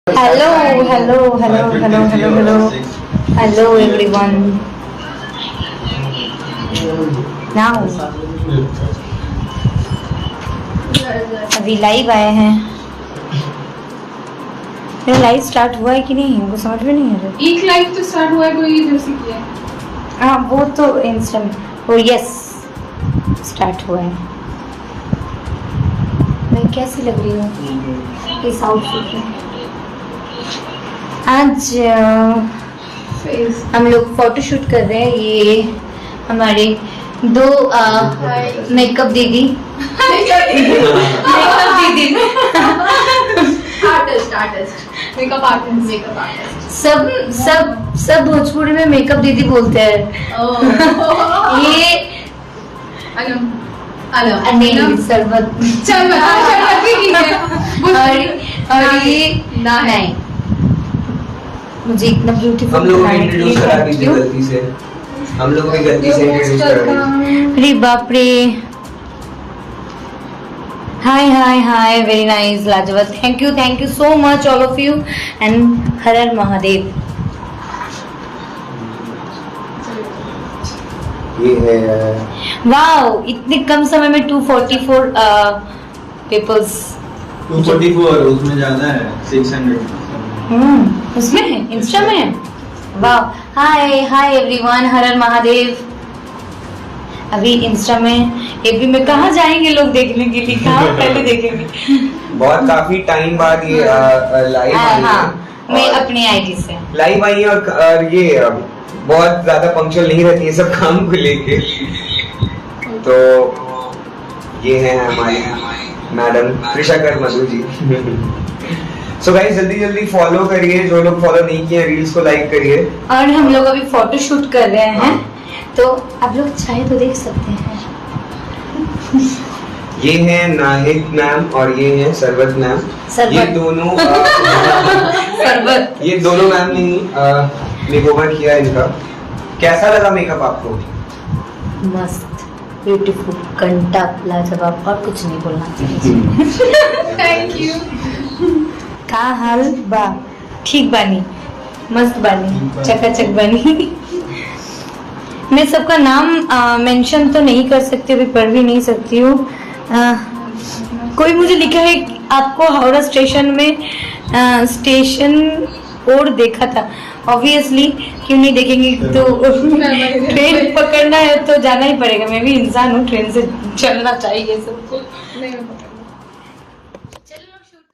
Hello, hello, hello, hello, hello, hello, hello everyone. Now, अभी live आए हैं। मेरा लाइव स्टार्ट हुआ है कि नहीं हमको समझ में नहीं आ रहा। एक लाइव तो स्टार्ट हुआ है, कोई इधर से किया है। हाँ वो तो इंस्टा में, वो यस स्टार्ट हुआ है। मैं कैसी लग रही हूँ इस आउटफिट में? आज हम लोग फोटो शूट कर रहे हैं। ये हमारे दो मेकअप दीदी मेकअप आर्टिस्ट सब भोजपुरी में मेकअप दीदी बोलते हैं। ये नहीं सरबत चल और ये नहीं, मुझे इतना ब्यूटीफुल हम लोग इंट्रोड्यूस करा दीजिए गलती से, हम लोग भी गलती से इंट्रोड्यूस करा दीजिए। अरे बाप रे, हाय हाय हाय, वेरी नाइस लाजवाब, thank you so much all of you and हर हर महादेव। ये है वाओ, इतने कम समय में 244 पीपल्स। 244, उसमें ज्यादा है 600। उसमें है, इंस्टा में है। वाह, हाय हाय एवरीवन, हर हर महादेव। अभी इंस्टा में एफबी में कहाँ जाएंगे लोग देखने के लिए, कहाँ पहले देखेंगे? बहुत काफी टाइम बाद ये लाइव आई हाँ, है। मैं और अपनी आईडी से लाइव आई है और ये बहुत ज्यादा पंक्चुअल नहीं रहती है सब काम को लेके। तो ये है हमारी madam Trisha Kar Madhu ji. So guys जल्दी फॉलो करिए, जो लोग फॉलो नहीं किए रील्स को लाइक करिए। और हम लोग अभी फोटो शूट कर रहे हैं, तो आप लोग चाहे तो देख सकते हैं। ये है नाहिद मैम और ये है सरबत मैम। सरबत। ये दोनों सरबत। ये दोनों मैम ने मेकओवर किया इनका। कैसा लगा मेकअप आपको? मस्त, ब्यूटीफुल, घंटा लाजवाब, और कुछ नहीं बोलना चाहिए। Thank you. का हाल बा? ठीक बानी, मस्त बानी, चकाचक बानी। मैं सबका नाम मेंशन तो नहीं कर सकती, अभी पढ़ भी नहीं सकती हूँ। कोई मुझे लिखा है कि आपको हावड़ा स्टेशन में स्टेशन कोड देखा था। ऑब्वियसली क्यों नहीं देखेंगे, तो ट्रेन पकड़ना है तो जाना ही पड़ेगा। मैं भी इंसान हूँ, ट्रेन से चलना चाहिए सबको। नहीं चलो